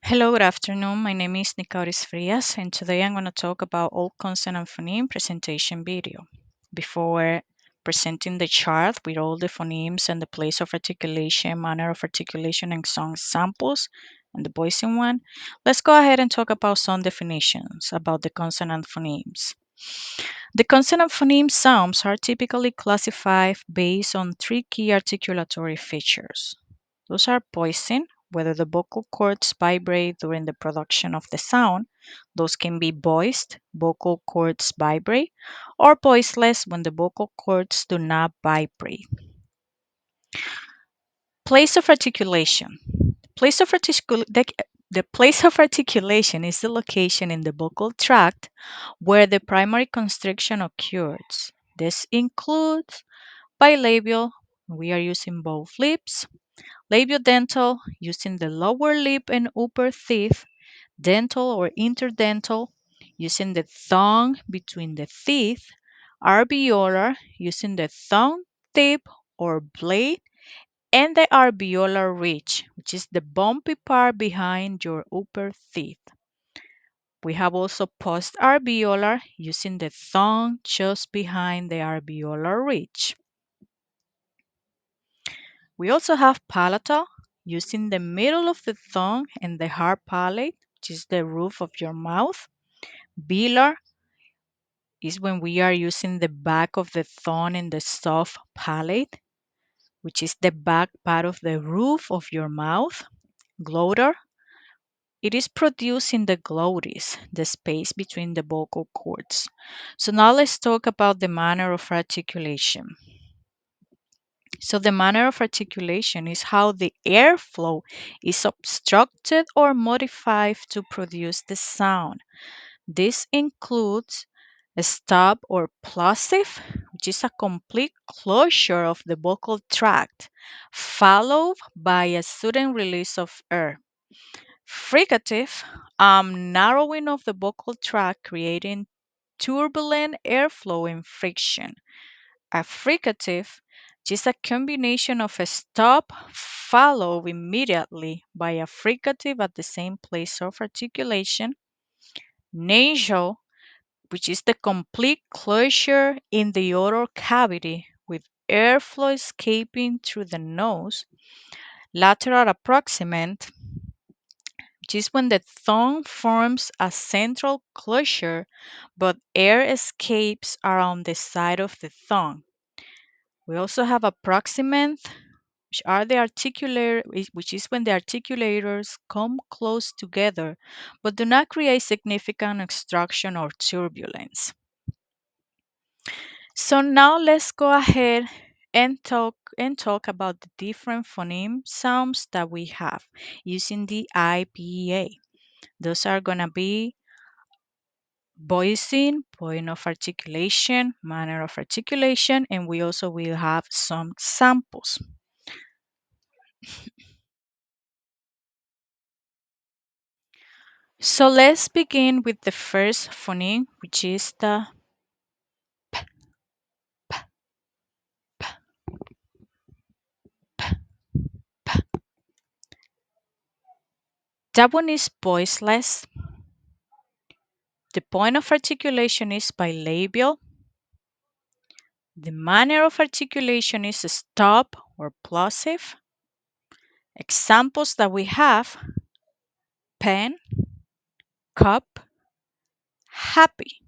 Hello, good afternoon. My name is Nicaris Frias, and today I'm going to talk about all consonant phoneme presentation video. Before presenting the chart with all the phonemes and the place of articulation, manner of articulation, and song samples, and the voicing one, let's go ahead and talk about some definitions about the consonant phonemes. The consonant phoneme sounds are typically classified based on three key articulatory features. Those are voicing, whether the vocal cords vibrate during the production of the sound. Those can be voiced, vocal cords vibrate, or voiceless when the vocal cords do not vibrate. Place of articulation. Place of the place of articulation is the location in the vocal tract where the primary constriction occurs. This includes bilabial, we are using both lips, labiodental, using the lower lip and upper teeth, dental or interdental, using the tongue between the teeth, alveolar, using the tongue tip or blade, and the alveolar ridge, which is the bumpy part behind your upper teeth. We have also post-alveolar, using the tongue just behind the alveolar ridge. We also have palatal, using the middle of the tongue and the hard palate, which is the roof of your mouth. Velar is when we are using the back of the tongue and the soft palate, which is the back part of the roof of your mouth. Glottal, it is produced in the glottis, the space between the vocal cords. So now let's talk about the manner of articulation. So the manner of articulation is how the airflow is obstructed or modified to produce the sound. This includes a stop or plosive, which is a complete closure of the vocal tract, followed by a sudden release of air. Fricative, narrowing of the vocal tract, creating turbulent airflow and friction. A fricative is a combination of a stop followed immediately by a fricative at the same place of articulation. Nasal, which is the complete closure in the oral cavity with airflow escaping through the nose. Lateral approximant, which is when the tongue forms a central closure but air escapes around the side of the tongue. We also have approximant, which is when the articulators come close together but do not create significant obstruction or turbulence. So now let's go ahead and talk about the different phoneme sounds that we have using the IPA. Those are gonna be voicing, point of articulation, manner of articulation, and we also will have some samples. So let's begin with the first phoneme, which is the that one is voiceless. The point of articulation is bilabial. The manner of articulation is stop or plosive. Examples that we have: pen, cup, happy.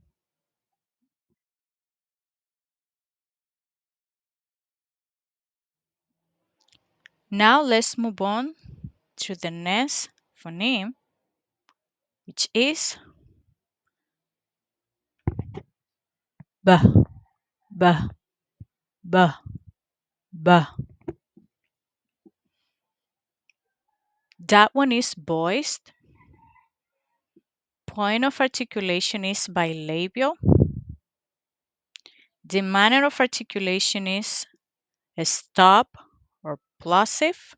Now let's move on to the next phoneme, which is b, b, b, b. That one is voiced. Point of articulation is bilabial. The manner of articulation is a stop or plosive.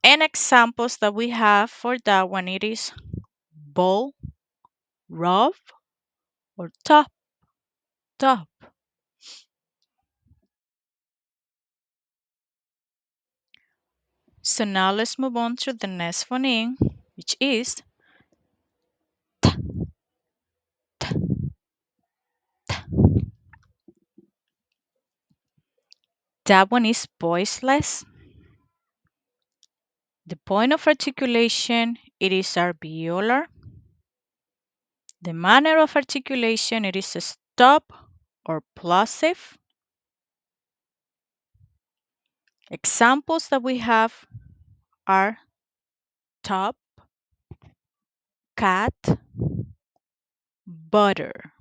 And examples that we have for that one, it is bowl, rub, or top, top. So now let's move on to the next phoneme, which is that one is voiceless. The point of articulation, it is alveolar. The manner of articulation, it is a stop or plosive. Examples that we have are top, cat, butter,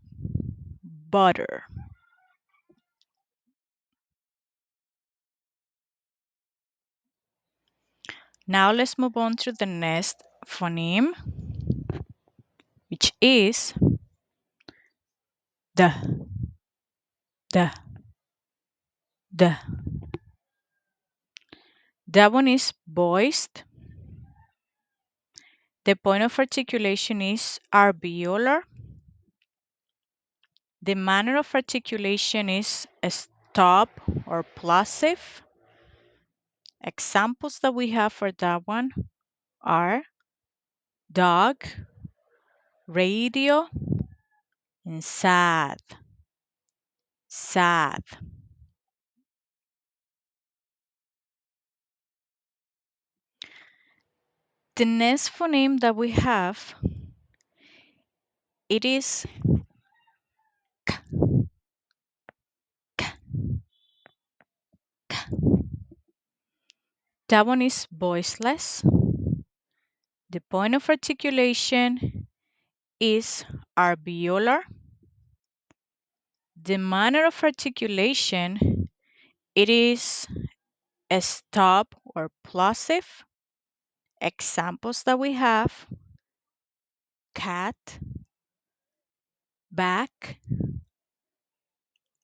butter. Now let's move on to the next phoneme, which is the, the, the. That one is voiced. The point of articulation is alveolar. The manner of articulation is a stop or plosive. Examples that we have for that one are dog, radio, and sad, sad. The next phoneme that we have, it is k, k, k. That one is voiceless. The point of articulation is alveolar. The manner of articulation, it is a stop or plosive. Examples that we have, cat, back,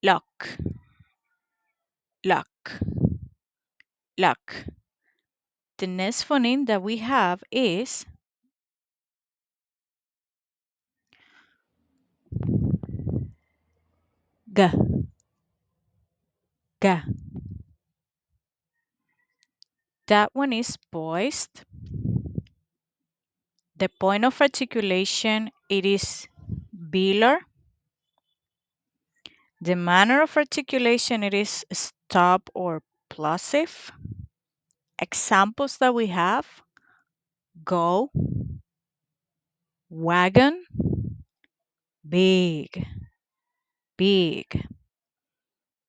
lock, lock, lock. The next phoneme that we have is g, g. That one is voiced. The point of articulation, it is velar. The manner of articulation, it is stop or plosive. Examples that we have, go, wagon, big, big.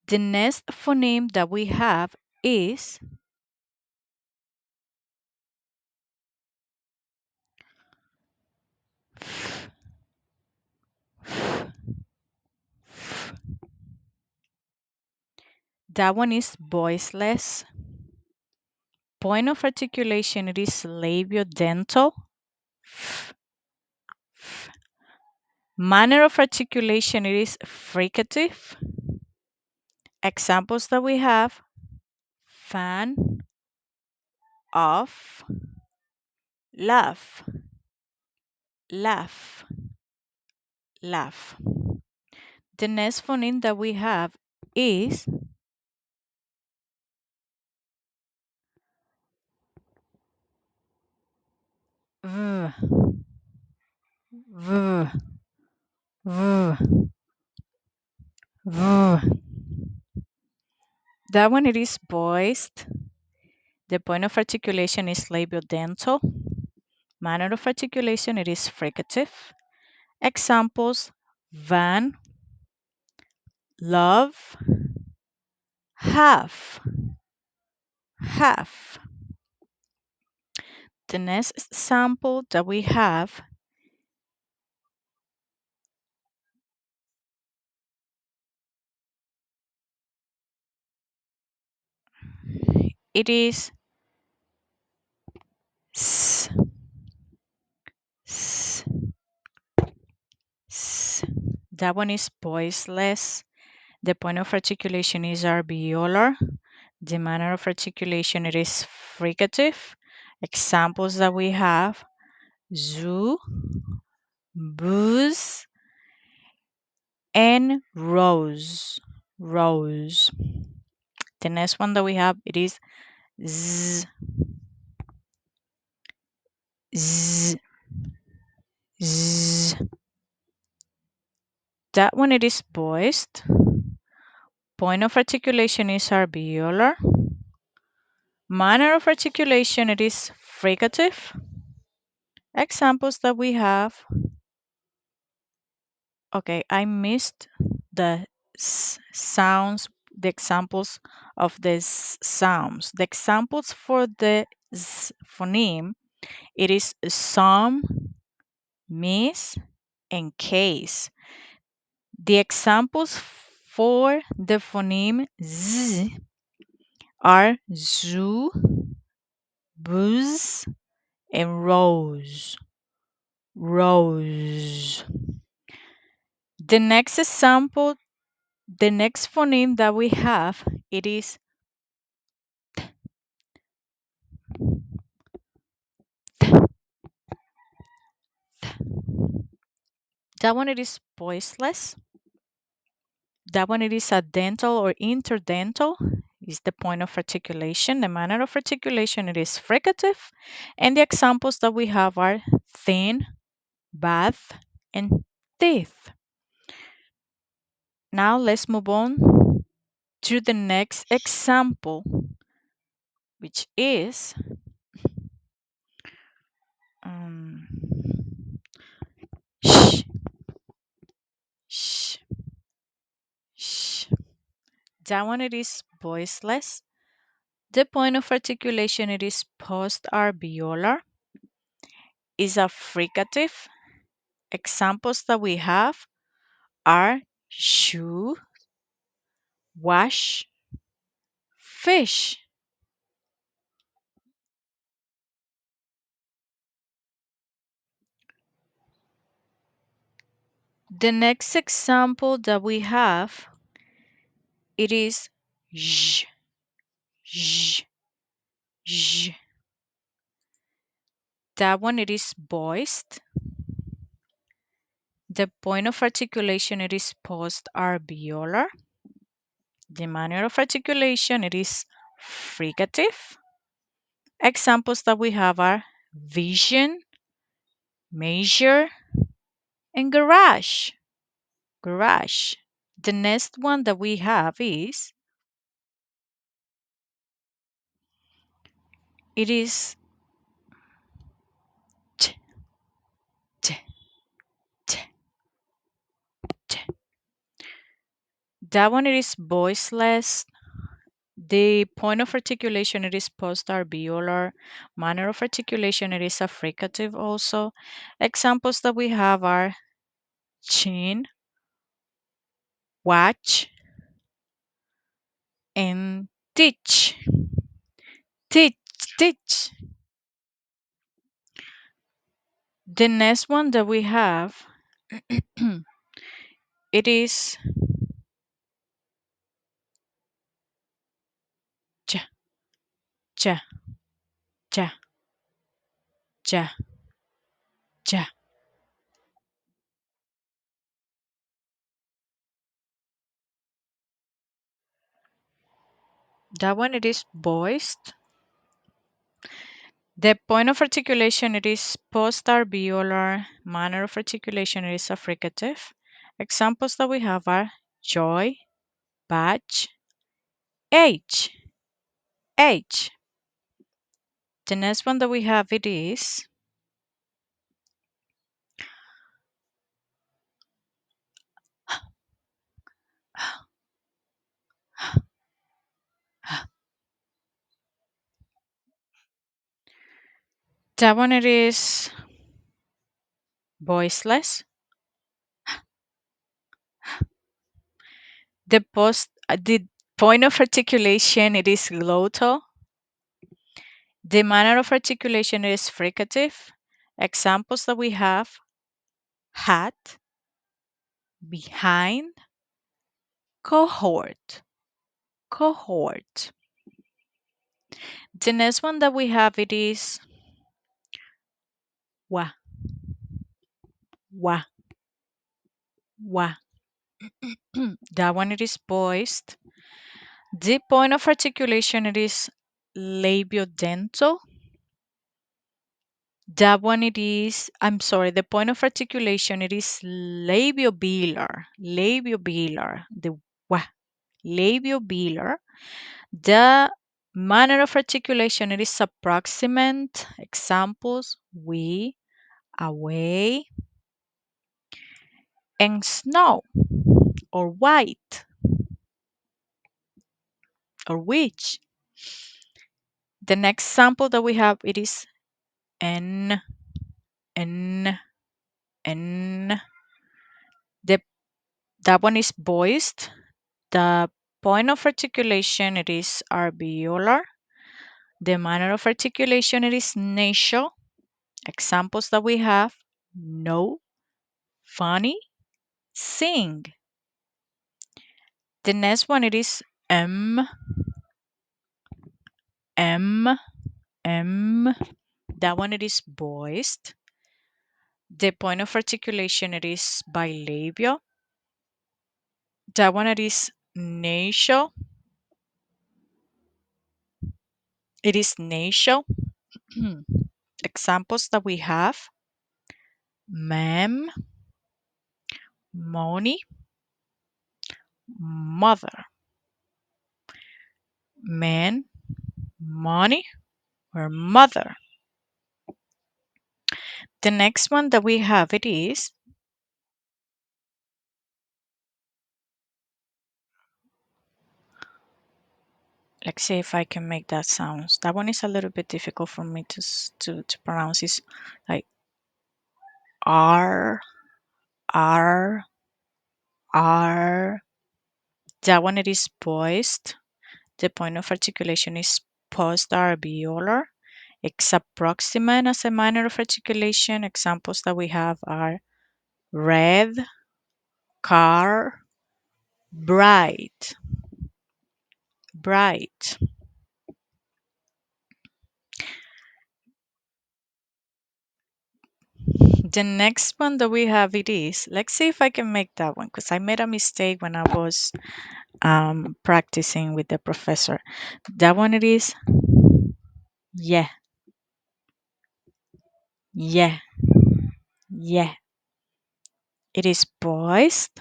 The next phoneme that we have is f, f, f. That one is voiceless. Point of articulation, it is labiodental. F, f. Manner of articulation, it is fricative. Examples that we have, fan, off, laugh, laugh, laugh. The next phoneme that we have is v, v, v, v. That one, it is voiced. The point of articulation is labiodental. Manner of articulation, it is fricative. Examples, van, love, half, half. The next sample that we have, it is s, s, s. That one is voiceless. The point of articulation is alveolar. The manner of articulation, it is fricative. Examples that we have, zoo, booze, and rose, rose. The next one that we have, it is z, z, z. That when it is voiced, point of articulation is alveolar. Manner of articulation, it is fricative. Examples that we have. Okay, I missed the sounds, the examples of the sounds. The examples for the phoneme, it is some, miss, and case. The examples for the phoneme z are zoo, booze, and rose. Rose. The next example, the next phoneme that we have, it is that one. It is voiceless. That one, it is a dental or interdental. Is the point of articulation. The manner of articulation, it is fricative. And the examples that we have are thin, bath, and teeth. Now let's move on to the next example, which is um, sh, sh, sh. That one, it is voiceless. The point of articulation, it is post-alveolar. Is a fricative. Examples that we have are shoe, wash, fish. The next example that we have, it is j, j, j. That one, it is voiced. The point of articulation, it is post-alveolar. The manner of articulation, it is fricative. Examples that we have are vision, measure, and garage. Garage. The next one that we have is it is t, t, t, t. That one, it is voiceless. The point of articulation, it is post-alveolar. Manner of articulation, it is affricative also. Examples that we have are chin, watch, and teach. Teach, teach. The next one that we have, it is ja, ja, ja, ja, ja. That one, it is voiced. The point of articulation, it is post-alveolar. Manner of articulation, it is affricative. Examples that we have are joy, badge, age, age. The next one that we have, it is that one, it is voiceless. The point of articulation, it is glottal. The manner of articulation is fricative. Examples that we have hat, behind, cohort, cohort. The next one that we have, it is wa, wa, wa. That one, it is voiced. The point of articulation, it is labiodental. That one it is, I'm sorry, the point of articulation it is labiovelar. Labiovelar. The wa. Labiovelar. The manner of articulation it is approximate. Examples we, away, and snow or white or which. The next sample that we have it is n, n, n. The that one is voiced. The point of articulation it is alveolar. The manner of articulation it is nasal. Examples that we have no, funny, sing. The next one it is m, m, m. That one it is voiced. The point of articulation it is bilabial. That one it is nasal. It is nasal. Examples that we have ma'am, money, mother, man, money, or mother. The next one that we have it is, let's see if I can make that sound. That one is a little bit difficult for me to pronounce. It's like R, R, R. That one it is poised. The point of articulation is post-alveolar. It's approximate as a manner of articulation. Examples that we have are red, car, bright, bright. The next one that we have it is, let's see if I can make that one because I made a mistake when I was practicing with the professor. That one it is, yeah, yeah, yeah. It is poised.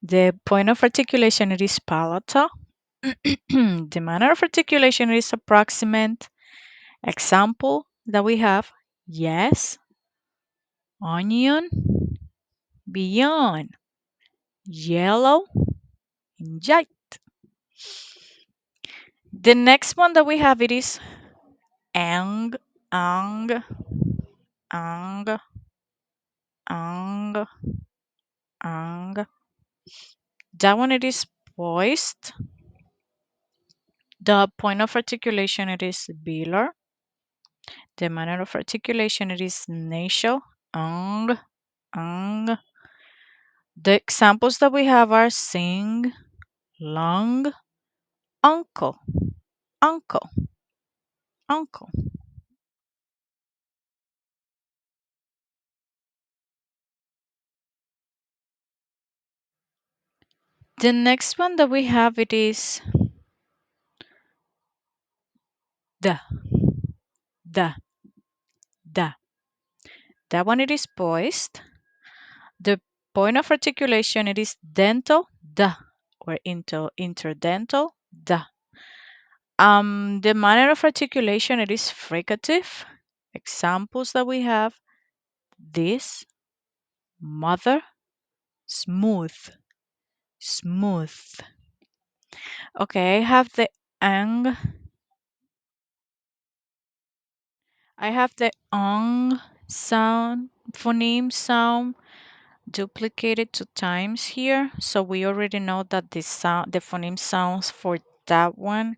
The point of articulation it is palatal. The manner of articulation is approximate. Example that we have, yes, onion, beyond, yellow, and jet. The next one that we have it is ang, ang, ang, ang, ang. That one it is voiced. The point of articulation it is velar. The manner of articulation it is nasal. Ang, ang. The examples that we have are sing, long, uncle, uncle, uncle. The next one that we have it is the, the, the. That one it is poised. The point of articulation it is dental, the, or interdental, the. The manner of articulation it is fricative. Examples that we have this, mother, smooth, smooth. Okay, I have the ang. I have the ong sound, phoneme sound duplicated 2 times here. So we already know that the sound, the phoneme sounds for that one,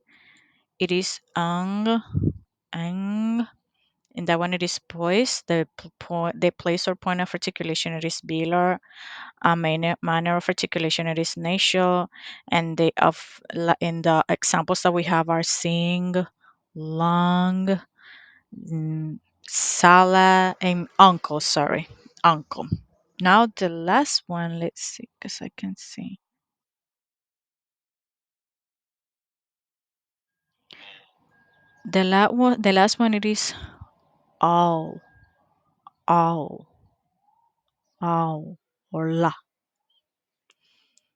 it is ang, ang, and that one it is poised. The place or point of articulation it is velar. Manner of articulation it is nasal, and in the examples that we have are sing, long, Sala and uncle, sorry, uncle. Now the last one, let's see, because I can see. The last one it is Owl, owl, owl, or la.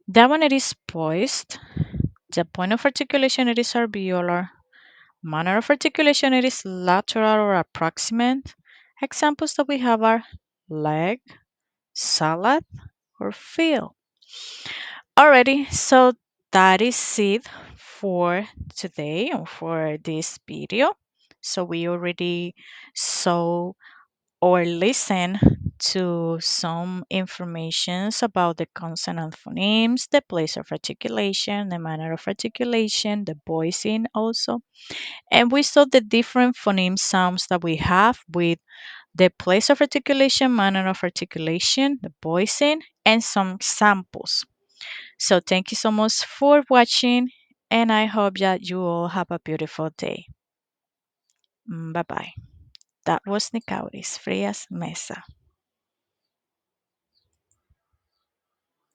That one it is poised. The point of articulation it is alveolar. Manner of articulation it is lateral or approximate. Examples that we have are leg, salad, or field. Alrighty, so that is it for today or for this video. So we already saw or listened to some informations about the consonant phonemes, the place of articulation, the manner of articulation, the voicing also. And we saw the different phoneme sounds that we have with the place of articulation, manner of articulation, the voicing, and some samples. So thank you so much for watching, and I hope that you all have a beautiful day. Bye bye. That was Nicauris Frias Mesa.